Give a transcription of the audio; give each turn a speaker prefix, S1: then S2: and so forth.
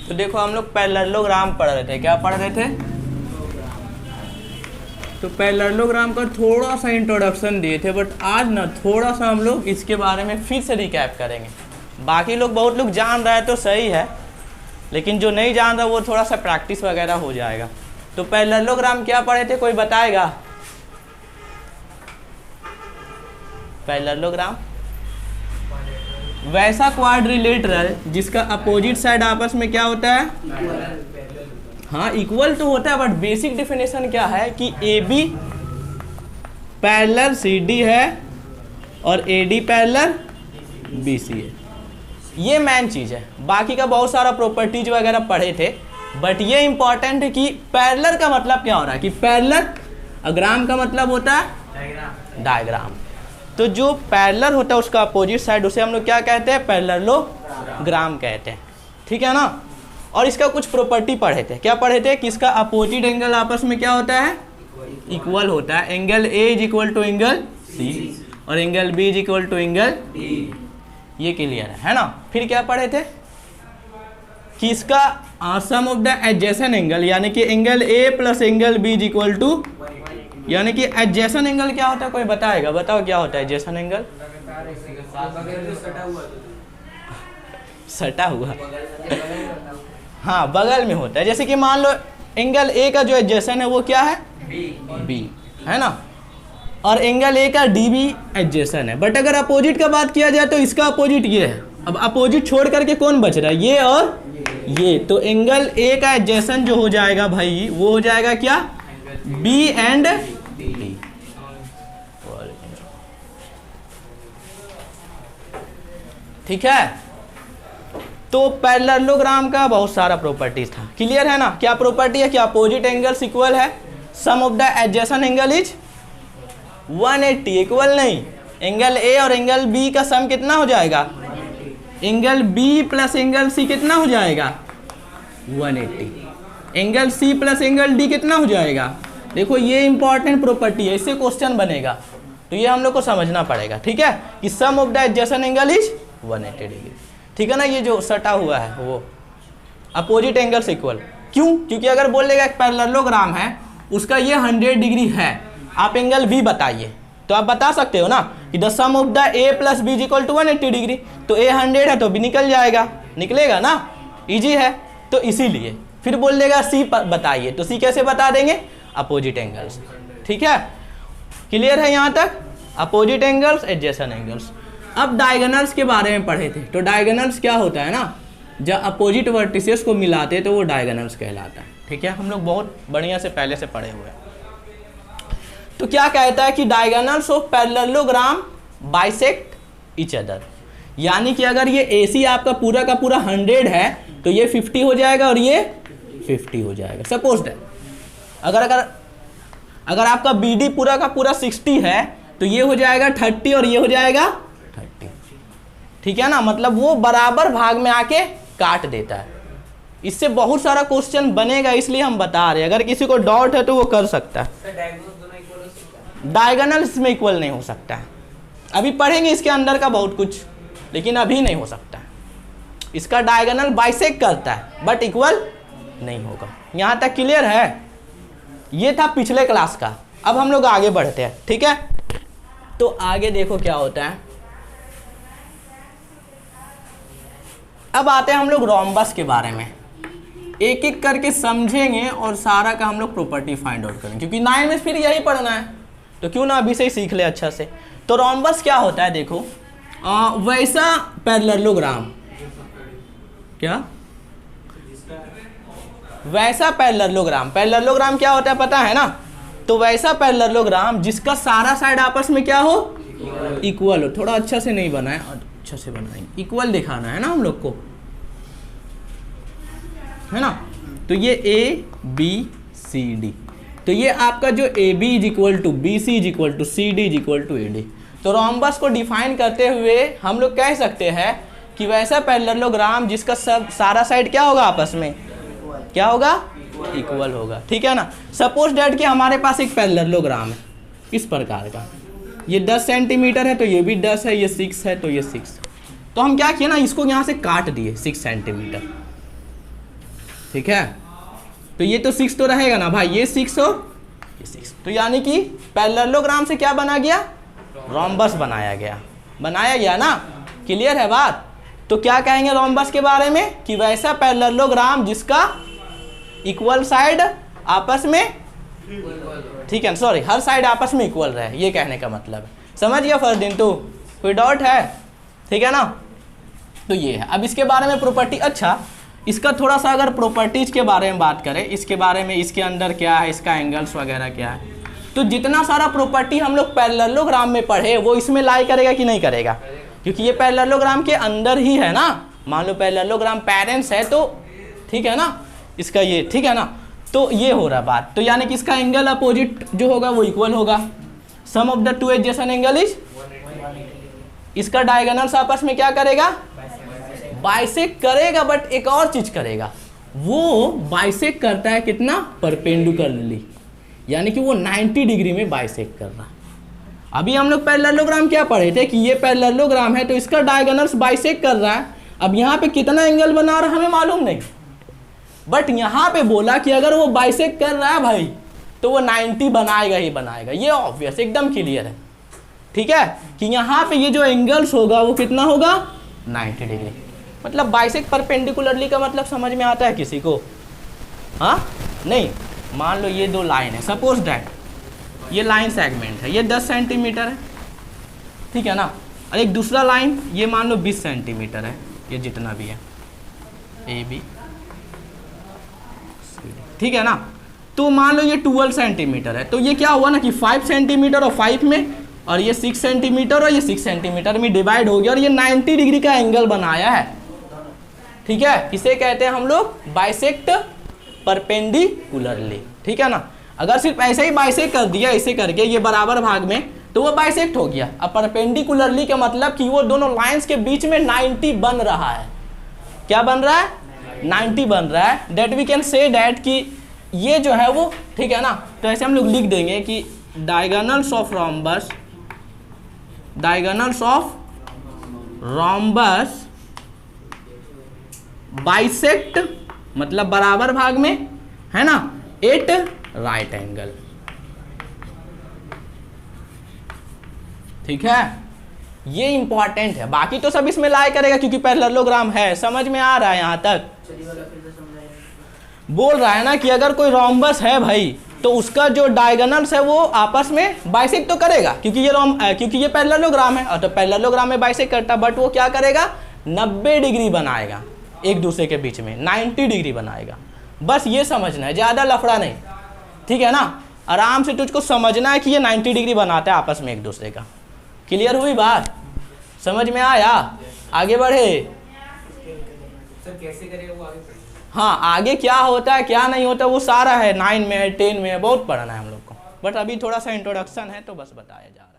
S1: तो देखो हम लोग पैरेललोग्राम पढ़ रहे थे, क्या पढ़ रहे थे? तो पैरेललोग्राम का थोड़ा सा इंट्रोडक्शन दिए थे, बट आज ना थोड़ा सा हम लोग इसके बारे में फिर से रिकैप करेंगे। बाकी लोग बहुत लोग जान रहा है तो सही है, लेकिन जो नहीं जान रहा वो थोड़ा सा प्रैक्टिस वगैरह हो जाएगा। तो पैरेललोग्राम क्या पढ़े थे, कोई बताएगा? पैरेललोग्राम वैसा क्वाड्रिलेटरल जिसका अपोजिट साइड आपस में क्या होता है? हाँ, इक्वल तो होता है, बट बेसिक डेफिनेशन क्या है कि A B parallel C D है और A D parallel B C है। ये मेन चीज़ है। बाकी का बहुत सारा प्रॉपर्टीज वगैरह पढ़े थे, बट ये इंपॉर्टेंट है कि पैरेलल का मतलब क्या हो रहा है कि पैरेलल, ग्राम का मतलब होता है डायग्राम। तो जो पैरेलल होता है उसका अपोजिट साइड, उसे हम लोग क्या कहते हैं? पैरेललोग्राम कहते हैं। ठीक है ना? और इसका कुछ प्रॉपर्टी पढ़े थे। क्या पढ़े थे? कि इसका अपोजिट एंगल आपस में क्या होता है? इक्वल होता है। Angle A is equal to angle C और angle B is equal to angle D. ये क्लियर है ना? फिर क्या पढ़े थे? कि इसका sum of the adjacent angle, यानी कि angle A plus angle B is equal to, यानी कि एडजेसेंट एंगल क्या होता है? कोई बताएगा? बताओ क्या होता है एडजेसेंट एंगल? सटा हुआ हाँ, बगल में होता है। जैसे कि मान लो एंगल ए का जो एडजेसेंट है वो क्या है? बी है ना? और एंगल ए का डी भी एडजेसेंट है। बट अगर अपोजिट का बात किया जाए तो इसका अपोजिट ये है। अब अपोजिट छोड़ करके कौन बच रहा है? ये और ये। तो एंगल ए का एडजेसेंट जो हो जाएगा भाई, वो हो जाएगा क्या? B and D. ठीक है? तो पैरेललोग्राम का बहुत सारा प्रॉपर्टीज था। क्लियर है ना? क्या प्रॉपर्टी है? कि अपोजिट एंगल्स इक्वल है, sum of the adjacent angle is 180। Equal नहीं, एंगल ए और एंगल बी का सम कितना हो जाएगा? Angle B plus angle C कितना हो जाएगा? 180। Angle C plus angle D कितना हो जाएगा? देखो ये इंपॉर्टेंट प्रॉपर्टी है, इससे क्वेश्चन बनेगा, तो ये हम लोग को समझना पड़ेगा। ठीक है? कि sum of the adjacent angle is 180 degree. ठीक है ना? ये जो सटा हुआ है वो अपोजिट एंगल्स इक्वल। क्यों? क्योंकि अगर बोलेगा एक पैरेललोग्राम है, उसका ये 100 डिग्री है, आप एंगल बी बताइए, तो आप बता सकते हो ना कि the sum of the A plus B is equal to 180 degree. तो ए 100 है तो बी निकल जाएगा, निकलेगा ना? इजी है। तो इसीलिए फिर बोल देगा सी बताइए, तो सी कैसे बता देंगे? Opposite angles. ठीक है? क्लियर है यहाँ तक? Opposite angles, adjacent angles. अब डायगोनल्स के बारे में पढ़े थे। तो डायगोनल्स क्या होता है ना, जब अपोजिट वर्टिसेस को मिलाते तो वो डायगोनल्स कहलाता है। ठीक है? हम लोग बहुत बढ़िया से पहले से पढ़े हुए हैं। तो क्या कहता है कि diagonals of parallelogram bisect each other, यानी कि अगर ये AC आपका पूरा का पूरा 100 है तो ये 50 हो जाएगा और ये 50 हो जाएगा। सपोज दैट अगर आपका BD पूरा का पूरा 60 है तो ये हो जाएगा 30 और ये हो जाएगा 30। ठीक है ना? मतलब वो बराबर भाग में आके काट देता है। इससे बहुत सारा क्वेश्चन बनेगा, इसलिए हम बता रहे हैं। अगर किसी को डाउट है तो वो कर सकता है। डायगोनल इसमें इक्वल नहीं हो सकता है। अभी पढ़ेंगे इसके अंदर का बहुत कुछ, लेकिन अभी नहीं हो सकता है। इसका डायगोनल बाइसेक्ट करता है बट इक्वल नहीं होगा। यहाँ तक क्लियर है? ये था पिछले क्लास का। अब हम लोग आगे बढ़ते हैं। ठीक है? तो आगे देखो क्या होता है। अब आते हैं हम लोग रोम्बस के बारे में, एक एक करके समझेंगे और सारा का हम लोग प्रॉपर्टी फाइंड आउट करेंगे, क्योंकि 9 में फिर यही पढ़ना है, तो क्यों ना अभी से ही सीख ले अच्छा से। तो रोम्बस क्या होता है? देखो वैसा पैरेललोग्राम, क्या वैसा पैरेललोग्राम, पैरेललोग्राम क्या होता है पता है ना? तो वैसा पैरेललोग्राम जिसका सारा साइड आपस में क्या हो? इक्वल हो। थोड़ा अच्छा से नहीं बना है, अच्छा से बनाएंगे। इक्वल दिखाना है ना हम लोग को, है ना? तो ये ABCD, तो ये आपका जो AB is equal to BC is equal to CD is equal to AD। तो रोम्बस को डिफाइन करते हुए हम लोग कह सकते हैं कि वैसा पैरेललोग्राम जिसका सब सारा साइड क्या होगा? आपस में क्या होगा? इक्वल होगा। ठीक है ना? सपोज डैट कि हमारे पास एक पैरेललोग्राम है इस प्रकार का, ये 10 सेंटीमीटर है तो ये भी 10 है, ये 6 है तो ये 6। तो हम क्या किए ना, इसको यहाँ से काट दिए 6 सेंटीमीटर। ठीक है, तो ये तो 6 तो रहेगा ना भाई, ये 6 और ये 6, तो यानी कि पैरेललोग्राम से क्या बना गया, रोम्बस बनाया गया ना। क्लियर है बात। तो क्या कहेंगे रोम्बस के बारे में कि वैसा पैरेललोग्राम जिसका इक्वल साइड आपस में, ठीक है, सॉरी, हर साइड आपस में इक्वल रहे, ये कहने का मतलब है। समझ गया फरदीन तू, कोई डाउट है? ठीक है ना। तो ये है। अब इसके बारे में प्रॉपर्टी, अच्छा इसका थोड़ा सा अगर प्रॉपर्टीज के बारे में बात करें, इसके बारे में, इसके अंदर क्या है, इसका एंगल्स वगैरह क्या है, तो जितना सारा प्रॉपर्टी हम लोग पैरेललोग्राम में पढ़े वो इसमें लाई करेगा कि नहीं करेगा, क्योंकि ये पैरेललोग्राम के अंदर ही है ना। मान लो पैरेललोग्राम पेरेंट्स है तो ठीक है ना, इसका ये, ठीक है ना, तो ये हो रहा बात। तो यानी कि इसका एंगल अपोजिट जो होगा वो इक्वल होगा। Sum of the two adjacent angle is, इसका डायगोनल्स आपस में क्या करेगा, बाइसेक्ट करेगा, बट एक और चीज करेगा, वो बाइसेक्ट करता है कितना, परपेंडिकुलरली, यानी कि वो 90 डिग्री में बाइसेक्ट कर रहा है। अभी हम लोग पैरेललोग्राम क्या पढ़े थे कि ये पैरेललोग्राम है तो इसका डायगोनल्स बाइसेक्ट कर रहा है। अब यहाँ पे कितना एंगल बना रहा है हमें मालूम नहीं, बट यहाँ पे बोला कि अगर वो बाइसेक्ट कर रहा है भाई तो वो 90 बनाएगा ही बनाएगा, ये ऑब्वियस एकदम क्लियर है। ठीक है, कि यहाँ पे ये जो एंगल्स होगा वो कितना होगा, 90 डिग्री। मतलब बाइसेक्ट परपेंडिकुलरली का मतलब समझ में आता है किसी को? हाँ नहीं, मान लो ये दो लाइन है, सपोज दैट ये लाइन सेगमेंट है, ये 10 सेंटीमीटर है, ठीक है ना, और एक दूसरा लाइन ये मान लो 20 सेंटीमीटर है, ये जितना भी है ए बी, ठीक है ना। तो मान लो ये 12 सेंटीमीटर है, तो ये क्या हुआ ना कि 5 सेंटीमीटर और 5 में, और ये 6 सेंटीमीटर और ये 6 सेंटीमीटर में डिवाइड हो गया और ये 90 डिग्री का एंगल बनाया है। ठीक है, इसे कहते हैं हम लोग बाइसेक्ट परपेंडिकुलरली। ठीक है ना, अगर सिर्फ ऐसे ही बाइसेक्ट कर दिया ऐसे करके ये बराबर भाग में तो वो बाइसेक्ट हो गया। अब परपेंडिकुलरली का मतलब कि वो दोनों लाइंस के बीच में 90 बन रहा है। क्या बन रहा है, 90 बन रहा है। That we can say that कि ये जो है वो, ठीक है ना, तो ऐसे हम लोग लिख देंगे कि diagonals of rhombus, diagonals of rhombus bisect मतलब बराबर भाग में, है ना, एट राइट एंगल। ठीक है, ये इंपॉर्टेंट है, बाकी तो सब इसमें लाई करेगा क्योंकि पैरेललोग्राम है। समझ में आ रहा है यहाँ तक? बोल रहा है ना कि अगर कोई रोम्बस है भाई तो उसका जो डायगोनल्स है वो आपस में बाइसेक्ट तो करेगा, क्योंकि ये पैरेललोग्राम है, और तो पैरेललोग्राम में बाइसेक्ट करता, बट वो क्या करेगा, 90 डिग्री बनाएगा एक दूसरे के बीच में, 90 डिग्री बनाएगा। बस ये समझना है, ज़्यादा लफड़ा नहीं। ठीक है ना, आराम से तुझको समझना है कि ये 90 डिग्री बनाता है आपस में एक दूसरे का। क्लियर हुई बात? समझ में आया? आगे बढ़े
S2: सर, कैसे करेगा वो आगे?
S1: हाँ, आगे क्या होता है क्या नहीं होता वो सारा है, 9 में है, 10 में है, बहुत पढ़ना है हम लोग को, बट अभी थोड़ा सा इंट्रोडक्शन है तो बस बताया जा रहा है।